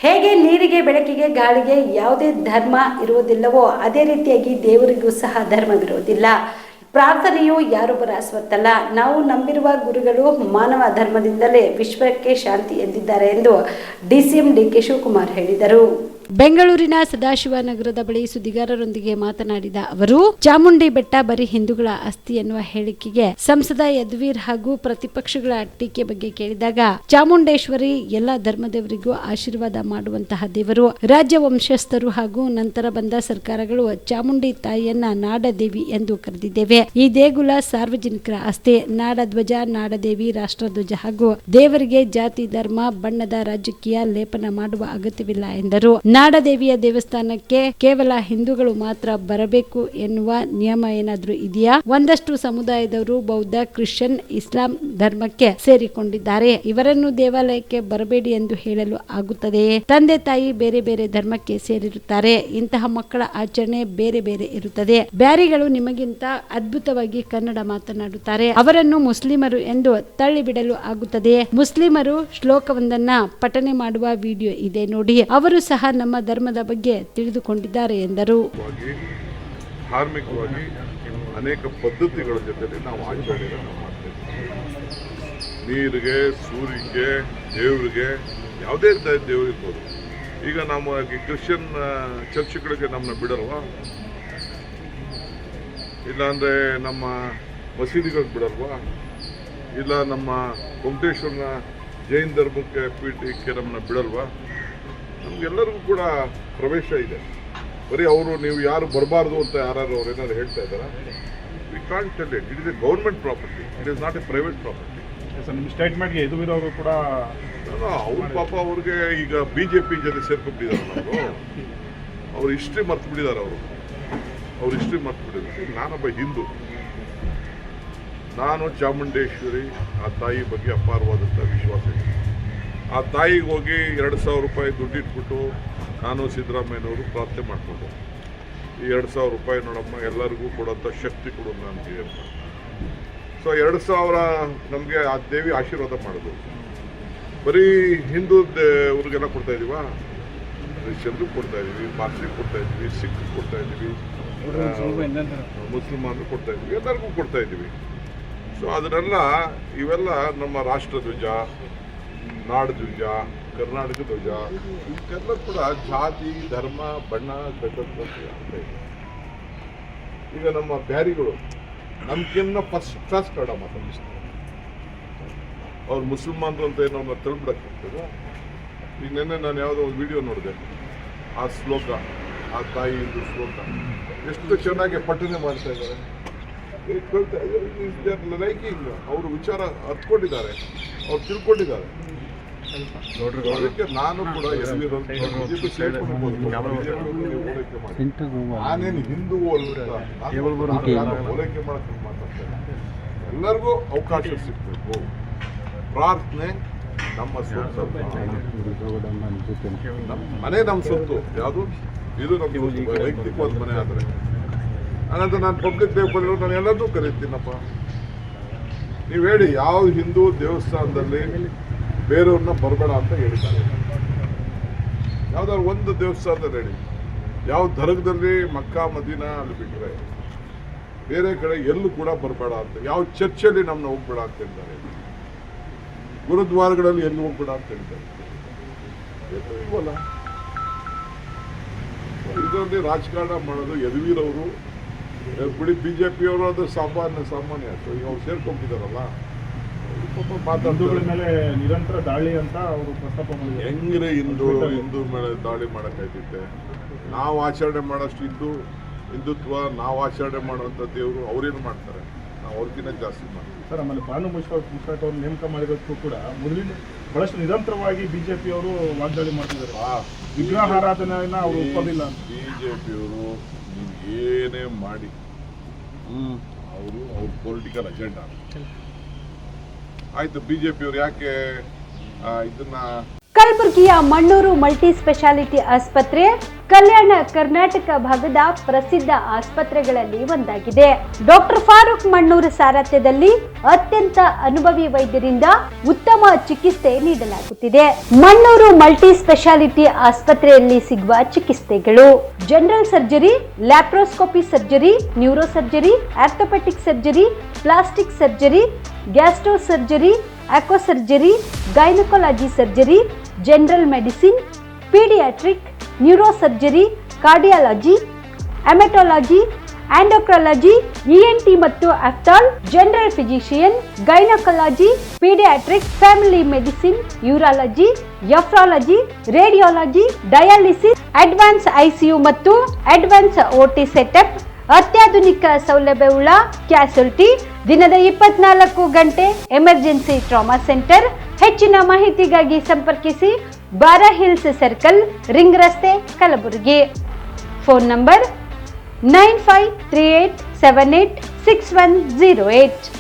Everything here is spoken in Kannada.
ಹೇಗೆ ನೀರಿಗೆ ಬೆಳಕಿಗೆ ಗಾಳಿಗೆ ಯಾವುದೇ ಧರ್ಮ ಇರುವುದಿಲ್ಲವೋ ಅದೇ ರೀತಿಯಾಗಿ ದೇವರಿಗೂ ಸಹ ಧರ್ಮವಿರುವುದಿಲ್ಲ. ಪ್ರಾರ್ಥನೆಯು ಯಾರೊಬ್ಬರ ಸ್ವತ್ತಲ್ಲ. ನಾವು ನಂಬಿರುವ ಗುರುಗಳು ಮಾನವ ಧರ್ಮದಿಂದಲೇ ವಿಶ್ವಕ್ಕೆ ಶಾಂತಿ ಎಂದಿದ್ದಾರೆ ಎಂದು ಡಿಸಿಎಂ ಡಿಕೆ ಶಿವಕುಮಾರ್ ಹೇಳಿದರು. ಬೆಂಗಳೂರಿನ ಸದಾಶಿವನಗರದ ಬಳಿ ಸುದ್ದಿಗಾರರೊಂದಿಗೆ ಮಾತನಾಡಿದ ಅವರು, ಚಾಮುಂಡಿ ಬೆಟ್ಟ ಬರೀ ಹಿಂದೂಗಳ ಆಸ್ತಿ ಎನ್ನುವ ಹೇಳಿಕೆಗೆ ಸಂಸದ ಯದುವೀರ್ ಹಾಗೂ ಪ್ರತಿಪಕ್ಷಗಳ ಟೀಕೆ ಬಗ್ಗೆ ಕೇಳಿದಾಗ, ಚಾಮುಂಡೇಶ್ವರಿ ಎಲ್ಲ ಧರ್ಮದವರಿಗೂ ಆಶೀರ್ವಾದ ಮಾಡುವಂತಹ ದೇವರು. ರಾಜ್ಯ ವಂಶಸ್ಥರು ಹಾಗೂ ನಂತರ ಬಂದ ಸರ್ಕಾರಗಳು ಚಾಮುಂಡಿ ತಾಯಿಯನ್ನ ನಾಡದೇವಿ ಎಂದು ಕರೆದಿದ್ದೇವೆ. ಈ ದೇಗುಲ ಸಾರ್ವಜನಿಕರ ಆಸ್ತಿ. ನಾಡಧ್ವಜ, ನಾಡದೇವಿ, ರಾಷ್ಟ್ರಧ್ವಜ ಹಾಗೂ ದೇವರಿಗೆ ಜಾತಿ, ಧರ್ಮ, ಬಣ್ಣದ ರಾಜಕೀಯ ಲೇಪನ ಮಾಡುವ ಅಗತ್ಯವಿಲ್ಲ ಎಂದರು. ನಾಡದೇವಿಯ ದೇವಸ್ಥಾನಕ್ಕೆ ಕೇವಲ ಹಿಂದೂಗಳು ಮಾತ್ರ ಬರಬೇಕು ಎನ್ನುವ ನಿಯಮ ಏನಾದ್ರೂ ಇದೆಯಾ? ಒಂದಷ್ಟು ಸಮುದಾಯದವರು ಬೌದ್ಧ, ಕ್ರಿಶ್ಚಿಯನ್, ಇಸ್ಲಾಂ ಧರ್ಮಕ್ಕೆ ಸೇರಿಕೊಂಡಿದ್ದಾರೆ. ಇವರನ್ನು ದೇವಾಲಯಕ್ಕೆ ಬರಬೇಡಿ ಎಂದು ಹೇಳಲು ಆಗುತ್ತದೆಯೇ? ತಂದೆ ತಾಯಿ ಬೇರೆ ಬೇರೆ ಧರ್ಮಕ್ಕೆ ಸೇರಿರುತ್ತಾರೆ. ಇಂತಹ ಮಕ್ಕಳ ಆಚರಣೆ ಬೇರೆ ಬೇರೆ ಇರುತ್ತದೆ. ಬ್ಯಾರಿಗಳು ನಿಮಗಿಂತ ಅದ್ಭುತವಾಗಿ ಕನ್ನಡ ಮಾತನಾಡುತ್ತಾರೆ. ಅವರನ್ನು ಮುಸ್ಲಿಮರು ಎಂದು ತಳ್ಳಿಬಿಡಲು ಆಗುತ್ತದೆ. ಮುಸ್ಲಿಮರು ಶ್ಲೋಕವೊಂದನ್ನ ಪಠನೆ ಮಾಡುವ ವಿಡಿಯೋ ಇದೆ ನೋಡಿ. ಅವರು ಸಹ ನಮ್ಮ ಧರ್ಮದ ಬಗ್ಗೆ ತಿಳಿದುಕೊಂಡಿದ್ದಾರೆ ಎಂದರು. ಧಾರ್ಮಿಕವಾಗಿ ಅನೇಕ ಪದ್ಧತಿಗಳ ಜೊತೆ ನಾವು ಆಚರಣೆಯನ್ನು ಮಾಡ್ತೇವೆ. ನೀರಿಗೆ, ಸೂರ್ಯಗೆ, ದೇವರಿಗೆ, ಯಾವುದೇ ದೇವರು ಇರ್ಬೋದು. ಈಗ ನಮ್ಮ ಕ್ರಿಶ್ಚಿಯನ್ ಚರ್ಚ್ಗಳಿಗೆ ನಮ್ಮನ್ನ ಬಿಡಲ್ವಾ? ಇಲ್ಲಾಂದರೆ ನಮ್ಮ ಮಸೀದಿಗಳಿಗೆ ಬಿಡಲ್ವಾ? ಇಲ್ಲ ನಮ್ಮ ವೆಂಕಟೇಶ್ವರನ ಜೈನ ಧರ್ಮಕ್ಕೆ ಪೀಠಕ್ಕೆ ನಮ್ಮನ್ನ ಬಿಡಲ್ವಾ? ನಮಗೆಲ್ಲರಿಗೂ ಕೂಡ ಪ್ರವೇಶ ಇದೆ. ಬರೀ ಅವರು ನೀವು ಯಾರು ಬರಬಾರ್ದು ಅಂತ ಯಾರು ಅವ್ರು ಏನಾದ್ರು ಹೇಳ್ತಾ ಇದ್ದಾರಾ? We can't tell it. It is A government property, it is not A private property. Sir, ನಿಮ್ಮ ಸ್ಟೇಟ್ಮೆಂಟ್ಗೆ ಎದುರಿರೋರು ಕೂಡ ಅವ್ರ ಪಾಪ ಅವ್ರಿಗೆ ಈಗ BJP ಜೊತೆ ಸೇರ್ಕೊಂಡ್ಬಿಟ್ಟಿದ್ದಾರೆ. ಅವ್ರ ಹಿಸ್ಟ್ರಿ ಮರ್ತು ಬಿಟ್ಟಿದ್ದಾರೆ. ಅವ್ರ ಹಿಸ್ಟ್ರಿ ಮರ್ತು ಬಿಟ್ಟಿದ್ದಾರೆ. ನಾನೊಬ್ಬ ಹಿಂದೂ. ನಾನು ಚಾಮುಂಡೇಶ್ವರಿ ಆ ತಾಯಿ ಬಗ್ಗೆ ಅಪಾರವಾದಂಥ ವಿಶ್ವಾಸ ಇದೆ. ಆ ತಾಯಿಗೆ ಹೋಗಿ 2,000 ರೂಪಾಯಿ ದುಡ್ಡಿಟ್ಬಿಟ್ಟು ನಾನು ಸಿದ್ದರಾಮಯ್ಯನವರು ಪ್ರಾರ್ಥನೆ ಮಾಡಿಕೊಂಡು, ಈ 2,000 ರೂಪಾಯಿ ನೋಡಮ್ಮ ಎಲ್ಲರಿಗೂ ಕೊಡೋಂಥ ಶಕ್ತಿ ಕೊಡು ನಮಗೆ ಅಂತ. ಸೊ 2,000 ನಮಗೆ ಆ ದೇವಿ ಆಶೀರ್ವಾದ ಮಾಡೋದು. ಬರೀ ಹಿಂದೂ ಅವ್ರಿಗೆಲ್ಲ ಕೊಡ್ತಾ ಇದೀವ? ಕ್ರಿಶ್ಚಿಯನ್ಗೂ ಕೊಡ್ತಾ ಇದೀವಿ, ಪಾರ್ಸಿಗೆ ಕೊಡ್ತಾ ಇದೀವಿ, ಸಿಖ್ ಕೊಡ್ತಾ ಇದೀವಿ, ಮುಸ್ಲಿಮಾನ್ರು ಕೊಡ್ತಾ ಇದೀವಿ, ಎಲ್ಲರಿಗೂ ಕೊಡ್ತಾ ಇದೀವಿ. ಸೊ ಅದನ್ನೆಲ್ಲ ಇವೆಲ್ಲ ನಮ್ಮ ರಾಷ್ಟ್ರಧ್ವಜ, ನಾಡಧ್ವಜ, ಕರ್ನಾಟಕ ಧ್ವಜ, ಇವಕ್ಕೆಲ್ಲ ಕೂಡ ಜಾತಿ, ಧರ್ಮ, ಬಣ್ಣ ಕಟ್ಟಂತ ಅಂತ ಇದೆ. ಈಗ ನಮ್ಮ ಬ್ಯಾರಿಗಳು ನಮ್ಗಿನ್ನ ಫಸ್ಟ್ ಕ್ಲಾಸ್ ಕನ್ನಡ ಮಾತಾಡಿಸ್ತಾರೆ. ಅವ್ರು ಮುಸಲ್ಮಾನರು ಅಂತ ಏನೋ ಅವ್ರನ್ನ ತಿಳ್ಬಿಡಕ್ಕಾಗ್ತದೆ. ಈಗ ನೆನ್ನೆ ನಾನು ಯಾವುದೋ ಒಂದು ವಿಡಿಯೋ ನೋಡಿದೆ. ಆ ಶ್ಲೋಕ, ಆ ತಾಯಿದು ಶ್ಲೋಕ ಎಷ್ಟು ಚೆನ್ನಾಗಿ ಪಠನೆ ಮಾಡ್ತಾ ಇದ್ದಾರೆ. ಲೈಕಿಂಗ್ ಅವರು ವಿಚಾರ ಅರ್ಥಕೊಂಡಿದ್ದಾರೆ, ಅವ್ರು ತಿಳ್ಕೊಂಡಿದ್ದಾರೆ. ಅದಕ್ಕೆ ನಾನು ಕೂಡ ನಾನೇನು ಹಿಂದೂ ಹೋಲಿಕೆ ಮಾಡಕ್ಕೆ ಮಾತಾಡ್ತೇನೆ. ಎಲ್ಲರಿಗೂ ಅವಕಾಶ ಸಿಗಬೇಕು. ಪ್ರಾರ್ಥನೆ ನಮ್ಮ ಸ್ವಂತ, ಮನೆ ನಮ್ಮ ಸೊತ್ತು. ಯಾವುದು ಇದು ನಮ್ಮ ವೈಯಕ್ತಿಕವಾದ ಮನೆ. ಆದರೆ ಹಾಗಂತ ನಾನು ಪಬ್ಲಿಕ್ ದೇವಸ್ಥಾನ ನಾನು ಎಲ್ಲದೂ ಕರೀತೀನಪ್ಪ. ನೀವು ಹೇಳಿ, ಯಾವ ಹಿಂದೂ ದೇವಸ್ಥಾನದಲ್ಲಿ ಬೇರೆಯವ್ರನ್ನ ಬರಬೇಡ ಅಂತ ಹೇಳಿದ್ದಾರೆ? ಯಾವ್ದಾದ್ರು ಒಂದು ದೇವಸ್ಥಾನದಲ್ಲಿ ಹೇಳಿ. ಯಾವ ದರ್ಗದಲ್ಲಿ ಮಕ್ಕಾ ಮದೀನಾ ಅಲ್ಲಿ ಬಿಟ್ಟರೆ ಬೇರೆ ಕಡೆ ಎಲ್ಲೂ ಕೂಡ ಬರಬೇಡ ಅಂತ. ಯಾವ ಚರ್ಚಲ್ಲಿ ನಮ್ಮನ್ನ ಹೋಗ್ಬೇಡ ಅಂತ ಹೇಳ್ತಾರೆ. ಗುರುದ್ವಾರಗಳಲ್ಲಿ ಎಲ್ಲಿ ಹೋಗ್ಬೇಡ ಅಂತ ಹೇಳ್ತಾರೆ. ಇಲ್ವಲ್ಲ. ಇದರಲ್ಲಿ ರಾಜಕಾರಣ ಮಾಡೋದು ಯದುವೀರ್ ಅವರು ಬಿಡಿ. BJP ಅವರು ಅದು ಸಾಮಾನ್ಯ. ಈಗ ಅವ್ರು ಸೇರ್ಕೊಂಡಿದ್ದಾರಲ್ಲ, ಹಿಂದೂಗಳ ಮೇಲೆ ನಿರಂತರ ದಾಳಿ ಅಂತ ಅವರು ಪ್ರಸ್ತಾಪ ಮಾಡಿದ್ದಾರೆ. ಹೆಂಗ್ರೆ ಹಿಂದೂ ಮೇಲೆ ದಾಳಿ ಮಾಡಕ್ಕಾಯ್ತೈತೆ? ನಾವು ಆಚರಣೆ ಮಾಡೋಷ್ಟು ಹಿಂದುತ್ವ, ನಾವು ಆಚರಣೆ ಮಾಡುವಂಥ ದೇವರು ಅವ್ರೇನು ಮಾಡ್ತಾರೆ? ನಾವು ಅವ್ರಿಗಿಂತ ಜಾಸ್ತಿ ಮಾಡ್ತೀವಿ. ಸರ್, ಆಮೇಲೆ ಭಾನು ಮುಷ್ತಾಕ್ ಅವ್ರು ನೇಮಕ ಮಾಡಿರೋದಕ್ಕೂ ಕೂಡ ಮೊದಲಿನ ಬಹಳಷ್ಟು ನಿರಂತರವಾಗಿ BJP ಅವರು ವಾಗ್ದಾಳಿ ಮಾಡ್ತಿದ್ದಾರೆ. ವಿಗ್ರಹ ಆರಾಧನೆಯನ್ನ ಅವರು ಒಪ್ಪೋದಿಲ್ಲ. BJP ಅವರು ನೀವು ಏನೇ ಮಾಡಿ ಅವ್ರ ಪೊಲಿಟಿಕಲ್ ಅಜೆಂಡಾ ಆಯ್ತು. BJP ಅವರು ಯಾಕೆ ಇದನ್ನ ಕಲಬುರಗಿಯ ಮಣ್ಣೂರು ಮಲ್ಟಿ ಸ್ಪೆಷಾಲಿಟಿ ಆಸ್ಪತ್ರೆ ಕಲ್ಯಾಣ ಕರ್ನಾಟಕ ಭಾಗದ ಪ್ರಸಿದ್ಧ ಆಸ್ಪತ್ರೆಗಳಲ್ಲಿ ಒಂದಾಗಿದೆ. ಡಾಕ್ಟರ್ ಫಾರೂಕ್ ಮಣ್ಣೂರ್ ಸಾರಥ್ಯದಲ್ಲಿ ಅತ್ಯಂತ ಅನುಭವಿ ವೈದ್ಯರಿಂದ ಉತ್ತಮ ಚಿಕಿತ್ಸೆ ನೀಡಲಾಗುತ್ತಿದೆ. ಮಣ್ಣೂರು ಮಲ್ಟಿ ಸ್ಪೆಷಾಲಿಟಿ ಆಸ್ಪತ್ರೆಯಲ್ಲಿ ಸಿಗುವ ಚಿಕಿತ್ಸೆಗಳು: general surgery, laparoscopy surgery, neuro surgery, orthopaedic surgery, plastic surgery, gastro surgery, aqua surgery, gynaecology surgery, general medicine, paediatric, neuro surgery, cardiology, haematology, endocrinology, ENT ಮತ್ತು ophthal, general physician, gynaecology, paediatric, family medicine, urology, nephrology, radiology, dialysis, advance ICU ಮತ್ತು ಅಡ್ವಾನ್ಸ್ OT ಸೆಟಪ್, ಅತ್ಯಾಧುನಿಕ ಸೌಲಭ್ಯವುಳ್ಳ ಕ್ಯಾಸುಲಿಟಿ, ದಿನದ 24 ಗಂಟೆ ಎಮರ್ಜೆನ್ಸಿ ಟ್ರಾಮಾ ಸೆಂಟರ್. ಹೆಚ್ಚಿನ ಮಾಹಿತಿಗಾಗಿ ಸಂಪರ್ಕಿಸಿ ಬಾರಾ ಹಿಲ್ಸ್ ಸರ್ಕಲ್, ರಿಂಗ್ ರಸ್ತೆ, ಕಲಬುರಗಿ. Phone number 9538786108.